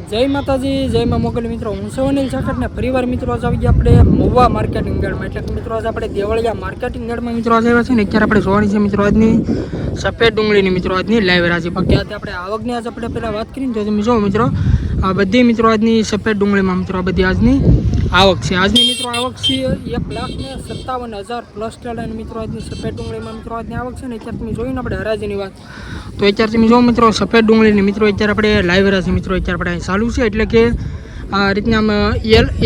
જય માતાજી, જય માં મોગલ મિત્રો. હું છું અનિલ ઠાકર ને ફરીવાર મિત્રો આજ આવી ગયા આપણે મહુવા માર્કેટિંગ યાર્ડમાં. એટલે કે મિત્રો આજ આપણે દેવળિયા માર્કેટિંગ યાર્ડમાં મિત્રો આજ આવ્યા છે ને. અત્યારે આપણે જોવાની છે મિત્રો આજની સફેદ ડુંગળીની મિત્રો આજની લાઈવ રાજી. બાકી આજે આપણે આવકની આજ આપણે પહેલાં વાત કરીને તો તમે જો મિત્રો આ બધી મિત્રો આજની સફેદ ડુંગળીમાં મિત્રો આ બધી આજની આવક છે. આજની મિત્રો આવક છે 1,57,000 પ્લસ ટેલાની મિત્રો આજની સફેદ ડુંગળીમાં મિત્રો આજની આવક છે ને. અત્યારે તમે જોઈને આપણે હરાજીની વાત તો અત્યારે તમે જો મિત્રો સફેદ ડુંગળીની મિત્રો અત્યારે આપણે લાઈવ હરાજી મિત્રો અત્યારે આપણે ચાલુ છે. એટલે કે આ રીતના આમ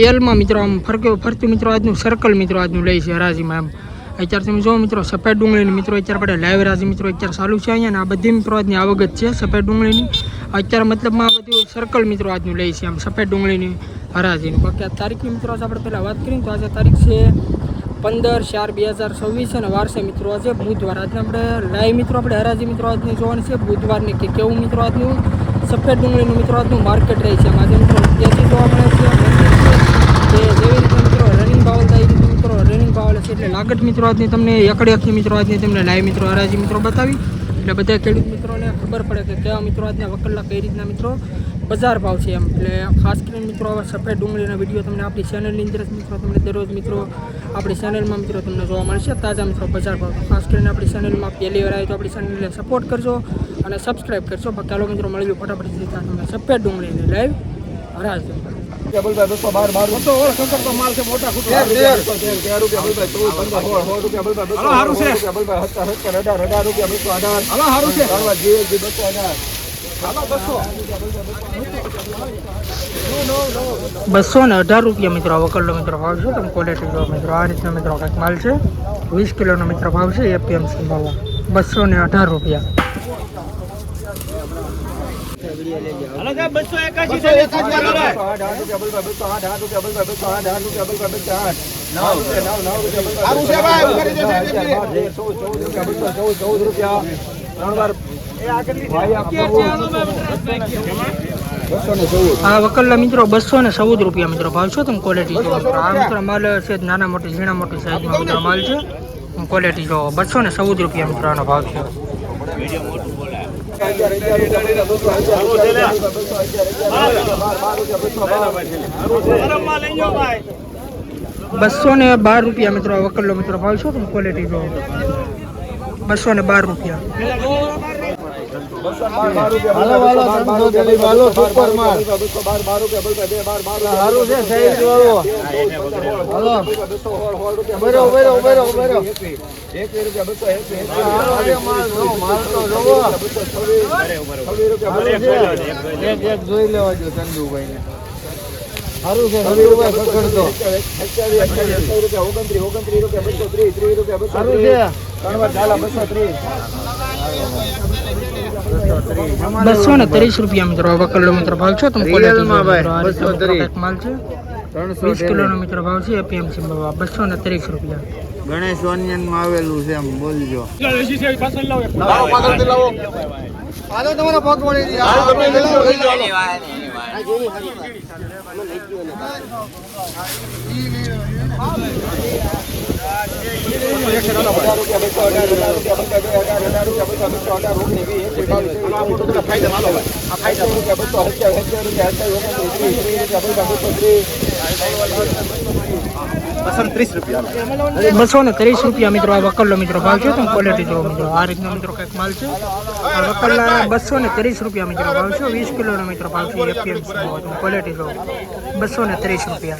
એલમાં મિત્રો આમ ફરતું મિત્રો આજનું સર્કલ મિત્રો આજનું લે છે હરાજીમાં. એમ અત્યારે તમે જો મિત્રો સફેદ ડુંગળીની મિત્રો અત્યારે આપણે લાઈવ હરાજી મિત્રો અત્યારે ચાલુ છે અહીંયા. ને આ બધી મિત્રો આજની આવક જ છે સફેદ ડુંગળીની. અત્યારે મતલબમાં આ બધું સર્કલ મિત્રો આજનું લે છે આમ સફેદ ડુંગળીની હરાજીનું. બાકી આ તારીખની મિત્રો આજે આપણે પહેલાં વાત કરીએ તો આજે તારીખ છે 15/4/2026 અને વાર છે મિત્રો આજે બુધવાર. આજને આપણે લાઈવ મિત્રો આપણે હરાજી મિત્રો આજની જોવાની છે બુધવારની કે કેવું મિત્રો આજનું સફેદ ડુંગળીનું મિત્રો આજનું માર્કેટ રહે છે. આજે મિત્રો ત્યાંથી જોવા મળે છે કે જેવી રીતે મિત્રો રનિંગ ભાવ થાય એ રીતે મિત્રો રનિંગ ભાવ છે. એટલે લાગત મિત્રો આજની તમને એકડે આખી મિત્રો આજની તમને લાઈવ મિત્રો હરાજી મિત્રો બતાવી એટલે બધા ખેડૂત મિત્રોને ખબર પડે કે કેવા મિત્રો આજના વકલના કઈ રીતના મિત્રો બજાર ભાવ છે એમ. એટલે ખાસ કરીને મિત્રો હવે સફેદ ડુંગળીના વિડીયો તમને આપણી ચેનલની અંદર મિત્રો તમને દરરોજ મિત્રો આપણી ચેનલમાં મિત્રો તમને જોવા મળશે તાજા મિત્રો બજાર ભાવ. ખાસ કરીને આપણી ચેનલમાં પહેલી વાર આવી તો આપણી ચેનલને સપોર્ટ કરજો અને સબસ્ક્રાઈબ કરજો. ચાલો મિત્રો મળીએ ફટાફટ તમને સફેદ ડુંગળીની લાઈવ હરાજી. ₹218 મિત્રો વકલનો મિત્રો ભાવ છે. તમે ક્વોલિટી જો મિત્રો આ રીતનો મિત્રો કંઈક માલ છે. 20 કિલોનો મિત્રો ભાવ છે એપીએમસી ભાવ ₹218. આ વકલના મિત્રો ₹214 મિત્રો ભાવ છે. તમે ક્વોલિટી જો આ મિત્રો માલ છે નાના મોટી ઝીણા મોટી સાઈઝમાં મિત્રો માલ છે. ક્વોલિટી જો ₹214 મિત્રો આનો ભાવ છે. ₹212 મિત્રો વકલનો મિત્રો ભાવ છે. તમે ક્વોલિટી જો ₹212. જોઈ લેવા જો ચંદુભાઈ ને સારું છે. ₹230 મિત્રો વકલનો મિત્રો ભાવ છે. તમે માલ છે 20 કિલોનો મિત્રો ભાવ છે એપીએમસી ₹230. ગણેશ ઓનિયન માં આવેલું છે એમ બોલજો. તમારા પગ ₹230 મિત્રો આ વકલનો મિત્રો ભાવ છે. તમે ક્વોલિટી જો મિત્રો આ રીતનો મિત્રો કંઈક માલ છે. આ વકલના ₹230 મિત્રો ભાવ છે. 20 કિલોનો મિત્રો ભાવ છે એપીએમસી ભાવ. તમે ક્વોલિટી જો ₹230.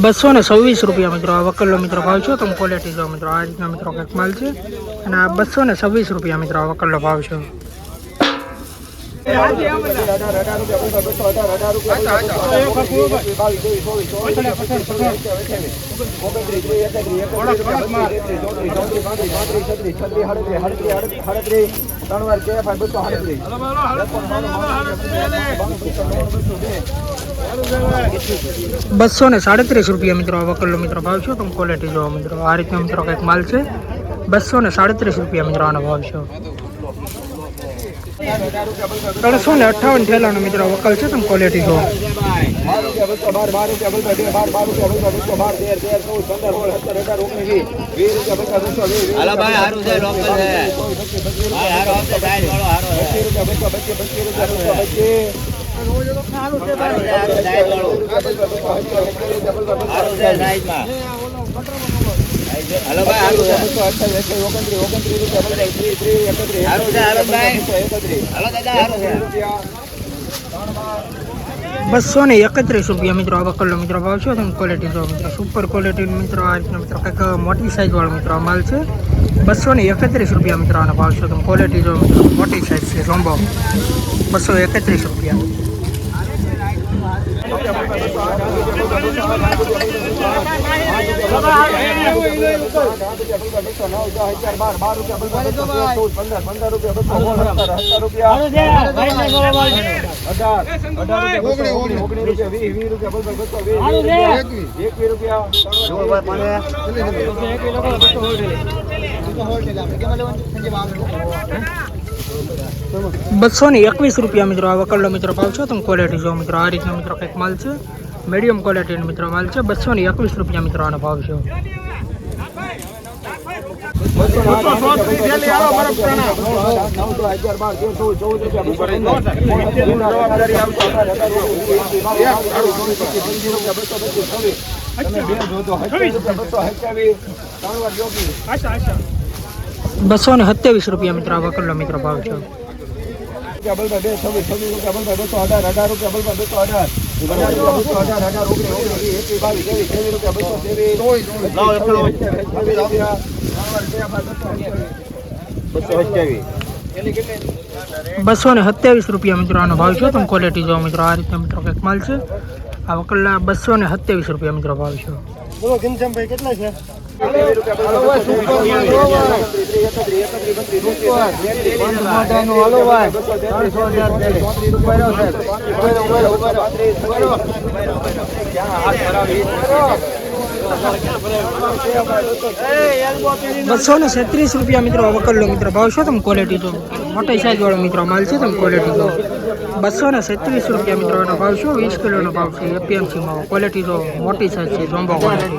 ₹226 મિત્રો આ વકલનો મિત્રો ભાવ છે. તમે ક્વોલિટી જો મિત્રો આ રીતના મિત્રો કંઈક માલ છે. અને આ ₹226 મિત્રો આ વકલનો ભાવ છે. ₹237 મિત્રો વકલનો મિત્રો ભાવ છે. તમે ક્વોલિટી જોવો મિત્રો આ રીતનો મિત્રો કંઈક માલ છે. 237 રૂપિયા મિત્રો આનો ભાવ છે. 358 ઠેલાનો મિત્રો વકલ છે. તમે ક્વોલિટી જો. હાલો ભાઈ હારું છે લોકલ છે ભાઈ હારો આવશે સાઈડ વાળો હારો છે હારું છે ભાઈ સાઈડ વાળો હારું છે સાઈડમાં હાલો ભાઈ હારું છે હારું છે હાલો ભાઈ હાલો દાદા હારું છે 231 રૂપિયા મિત્રો આ વકલનો મિત્રો ભાવ છે. તમે ક્વોલિટી જો મિત્રો. સુપર ક્વોલિટી મિત્રો આ રીતનો મિત્રો કંઈક મોટી સાઈઝ વાળો મિત્રો આ માલ છે. 231 રૂપિયા મિત્રો આનો ભાવ છે. તમે ક્વોલિટી જો મિત્રો. મોટી સાઈઝ છે જોમ્બો. 231 રૂપિયા. ₹221 મિત્રો આ વકલનો મિત્રો ભાવ છે. તમે ક્વોલિટી જો મિત્રો. આ રીતનો મિત્રો કંઈક માલ છે. મીડિયમ ક્વોલિટીનો મિત્રો માલ છે. ₹221 મિત્રો આનો ભાવ છે. ₹227 મિત્રો આ વકલનો મિત્રો ભાવ છે. ₹227 મિત્રો આનો ભાવ છે. તમે ક્વોલિટી જો મિત્રો. આ રીતના મિત્રો કંઈક માલ છે. આ વકલના ₹227 મિત્રો ભાવ છે. કેટલા છે ₹237 મિત્રો વકલનો મિત્રો ભાવ છે. તમે ક્વોલિટી જો. મોટી સાઈઝ વાળો મિત્રો માલ છે. તમે ક્વોલિટી જો. ₹237 મિત્રો એનો ભાવ છે. 20 કિલોનો ભાવ છે. એપીએમસી માં ક્વોલિટી જો. મોટી સાઈઝ છે જોમ્બો ક્વોલિટી.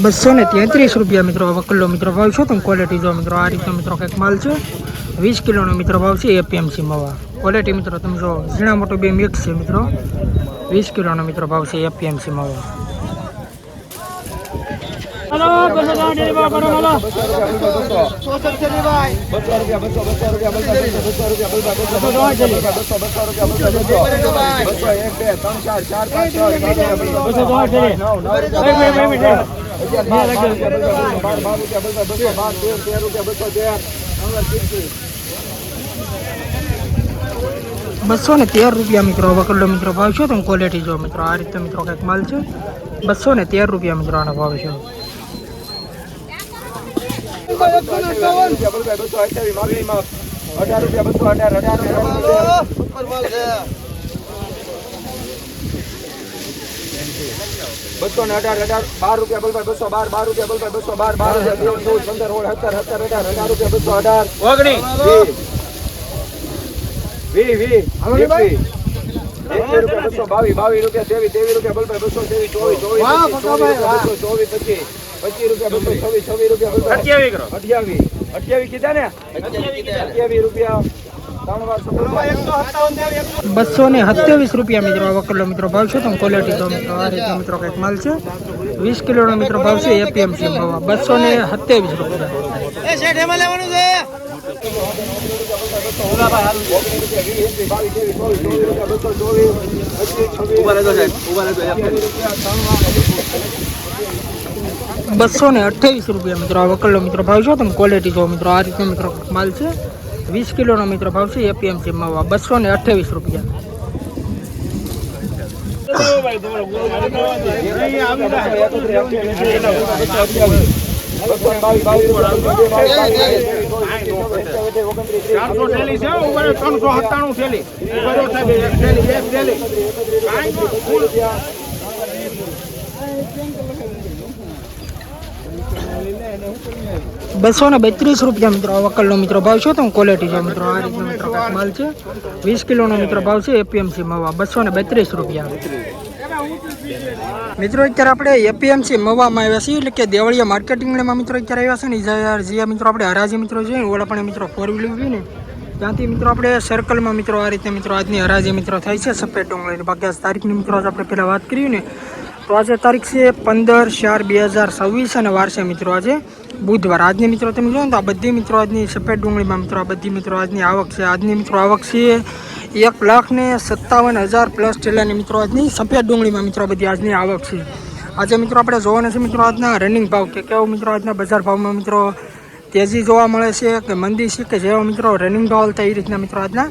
₹233 મિત્રો વકલનો મિત્રો ભાવ છે. તમે ક્વોલિટી જો મિત્રો. આ રીતનો મિત્રો કંઈક માલ છે. 20 કિલોનો મિત્રો ભાવ છે. એપીએમસી માં ક્વોલિટી મિત્રો તમે જો. ઝીણા મોટો બે મિક્સ છે મિત્રો. 20 કિલોનો મિત્રો ભાવ છે. એપીએમસી માં ₹213 મિત્રો વકલનો મિત્રો ભાવ છે. તમે ક્વોલિટી જો મિત્રો. આ રીતે મિત્રો કંઈક માલ છે. ₹213 મિત્રો આનો ભાવ છે. ₹227 મિત્રો વકલનો મિત્રો ભાવ છે. તમે ક્વોલિટી જો મિત્રો. આ રીતે મિત્રો કંઈક માલ છે. 20 કિલોનો મિત્રો ભાવ છે. એપીએમસી ભાવ ₹228 મિત્રો આ વકલનો મિત્રો ભાવ છે. તમે ક્વોલિટી જો મિત્રો. આ રીતે મિત્રો માલ છે. 20 કિલોનો મિત્રો ભાવ છે. એપીએમસી માં ₹228. ₹232 મિત્રો વકલનો મિત્રો ભાવ છે. તો ક્વોલિટી જો મિત્રો આ રીતનો મિત્રો માલ છે. 20 કિલોનો મિત્રો ભાવ છે. એપીએમસી મવા ₹232. મિત્રો અત્યારે આપણે એપીએમસી મવામાં આવ્યા છીએ, એટલે કે દેવળિયા માર્કેટિંગમાં મિત્રો અત્યારે આવ્યા છે ને. જે મિત્રો આપણે હરાજી મિત્રો જોઈએ ઓલા પણ મિત્રો 4 વ્હીલ હોય ને ત્યાંથી મિત્રો આપણે સર્કલમાં મિત્રો આ રીતે મિત્રો આજની હરાજી મિત્રો થાય છે સફેદ ડુંગળીની. બાકી તારીખની મિત્રો આપણે પહેલાં વાત કરીએ ને તો આજે તારીખ છે 15/4/2026 અને વાર છે મિત્રો આજે બુધવાર. આજની મિત્રો તમે જોવો ને તો આ બધી મિત્રો આજની સફેદ ડુંગળીમાં મિત્રો આ બધી મિત્રો આજની આવક છે. આજની મિત્રો આવક છે 1,57,000 પ્લસ ટેલાની મિત્રો આજની સફેદ ડુંગળીમાં મિત્રો બધી આજની આવક છે. આજે મિત્રો આપણે જોવાના છે મિત્રો આજના રનિંગ ભાવ કે કેવું મિત્રો આજના બજાર ભાવમાં મિત્રો તેજી જોવા મળે છે કે મંદી છે કે જેવા મિત્રો રનિંગ ભાવ હતા એ રીતના મિત્રો આજના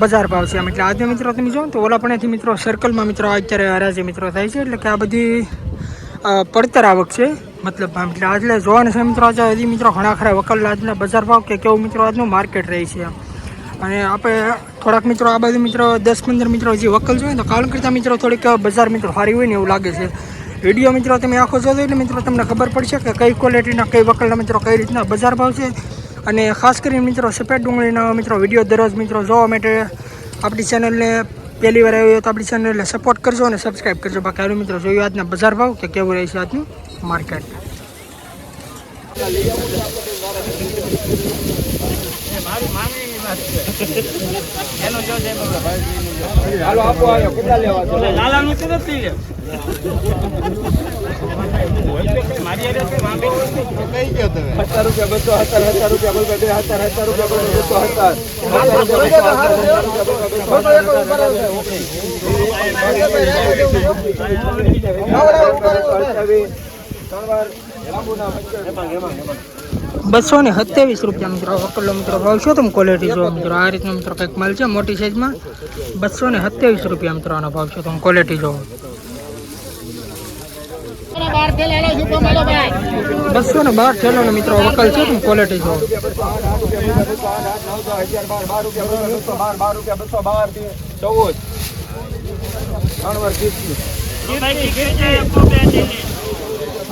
બજાર ભાવ છે. એટલે આજે મિત્રો તમે જો તો ઓલા પણેથી મિત્રો સર્કલમાં મિત્રો અત્યારે હરાજી મિત્રો થાય છે, એટલે કે આ બધી પડતર આવક છે મતલબ. એટલે આજે જોવાના છે મિત્રો આજે હજી મિત્રો ઘણા ખરા વકલ આજના બજાર ભાવ કે કેવું મિત્રો આજનું માર્કેટ રહી છે. અને આપણે થોડાક મિત્રો આ બાજુ મિત્રો 10-15 મિત્રો હજી વકલ જોઈએ તો કાલ કરતાં મિત્રો થોડીક બજાર મિત્રો સારી હોય ને એવું લાગે છે. વિડીયો મિત્રો તમે આખો જોજો એટલે મિત્રો તમને ખબર પડશે કે કઈ ક્વોલિટીના કઈ વકલના મિત્રો કઈ રીતના બજાર ભાવ છે. અને ખાસ કરીને મિત્રો સફેદ ડુંગળીના મિત્રો વિડીયો દરરોજ મિત્રો જોવા માટે આપણી ચેનલને પહેલી વાર આવ્યો તો આપણી ચેનલને સપોર્ટ કરજો અને સબસ્ક્રાઈબ કરજો. બાકી હાલો મિત્રો જોઈએ આજના બજાર ભાવ કે કેવું રહે છે આજનું માર્કેટ. હાલો આપો આવ્યો કેટલા લેવા છે લાલાનું તો નથી લે મારી આરે છે વાંબે કઈ ગયો તમે ₹1,000 ₹227 મિત્રો વકલનો મિત્રો ભાવ છે. તમે ક્વોલિટી જો મિત્રો આ રીતનો મિત્રો કંઈક માલ છે મોટી સાઈઝમાં. ₹227 મિત્રો આનો ભાવ છે. તમે ક્વોલિટી જો 212 થેલાનો મિત્રો વકલ છે. તમે ક્વોલિટી જો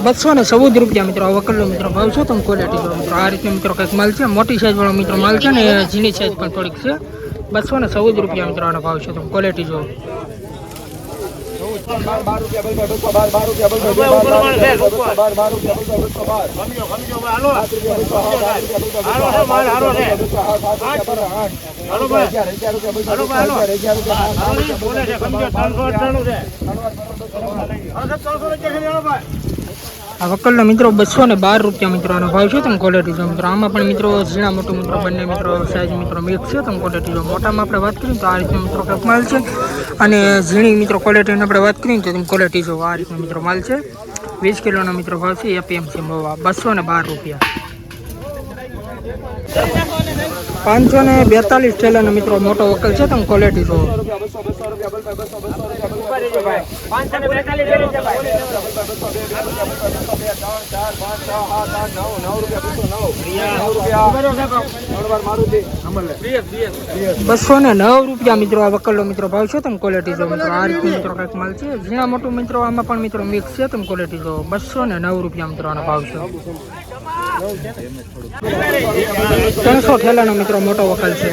₹214 મિત્રો વકલનો મિત્રો ભાવ છે. તમે ક્વોલિટી જો મિત્રો આ રીતનો મિત્રો કંઈક માલ છે મોટી સાઈઝ વાળો મિત્રો માલ છે ને ઝીણી સાઈઝ પણ થોડીક છે. ₹214 મિત્રો આનો ભાવ છે. તમે ક્વોલિટી જો આ વકલનો મિત્રો ₹212 મિત્રો આનો ભાવ છે. તમે ક્વોલિટી જો મિત્રો આમાં પણ મિત્રો ઝીણા મોટું મિત્રો બંને મિત્રો સાઈઝ મિત્રો મિક્સ છે. તમે ક્વોલિટી જો મોટામાં આપણે વાત કરીએ તો આ રીતનો મિત્રો કંઈક માલ છે અને ઝીણી મિત્રો ક્વોલિટીની આપણે વાત કરીએ તો તમે ક્વોલિટી જો આ રીતનો મિત્રો માલ છે. 20 કિલોનો મિત્રો ભાવ છે. એપીએમસી મવા ₹212. 542 થેલાનો મિત્રો મોટો વકલ છે. તમે ક્વોલિટી જો ₹209 મિત્રો આ વકલનો મિત્રો ભાવ છે. તમે ક્વોલિટી જો મિત્રો આ રીતનો મિત્રો કંઈક માલ છે ઝીણા મોટું મિત્રો આમાં પણ મિત્રો મિક્સ છે. તમે ક્વોલિટી જો ₹209 મિત્રો આનો ભાવ છે. 300 થેલાનો મિત્રો મોટો વકલ છે.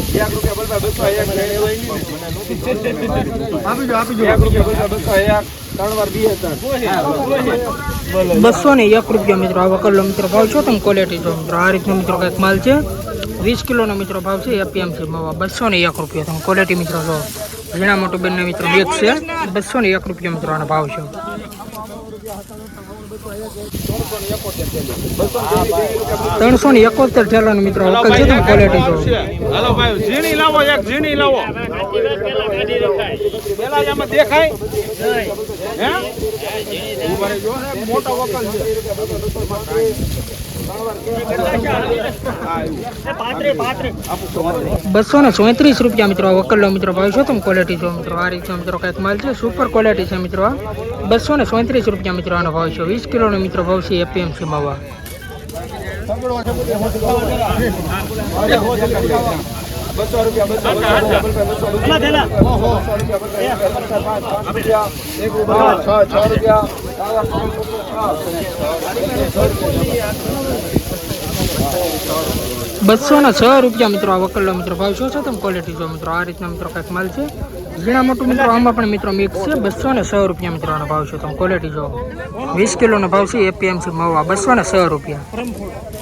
₹201 મિત્રો આ વકલનો મિત્રો ભાવ છે. તમે ક્વોલિટી જો મિત્રો આ રીતનો મિત્રો કંઈક માલ છે. 20 કિલોનો મિત્રો ભાવ છે. એપીએમસી મવા ₹201. તમે ક્વોલિટી મિત્રો જો ઝીણા મોટું બંને મિત્રો મિક્સ છે. ₹201 મિત્રો આનો ભાવ છે. 371 થેલાનો મિત્રો વકલ છે. તમે ક્વોલિટી જો હાલો ભાઈ ઝીણી લાવો એક ઝીણી લાવો પેલા જ આમાં દેખાય હે મોટો વકલ છે રૂપિયા મિત્રો વકલ્લો મિત્રો ભાવ છો તમે ક્વોલિટી જો મિત્રો આ રીતે મિત્રો કંઈક માલ છે સુપર ક્વોલિટી છે મિત્રો આ 234 રૂપિયા મિત્રો આનો ભાવ છે 20 કિલોનો મિત્રો ભાવ છે એપીએમસી મવા ₹206 મિત્રો આ વકલ્લો મિત્રો ભાવ શું છે તમે ક્વોલિટી જો મિત્રો આ રીતના મિત્રો કંઈક માલ છે ઝીણા મોટું મિત્રો આમાં પણ મિત્રો મિક્સ છે ₹206 મિત્રો આનો ભાવ છે તમે ક્વોલિટી જો 20 કિલોનો ભાવ છે એપીએમસી મવા ₹206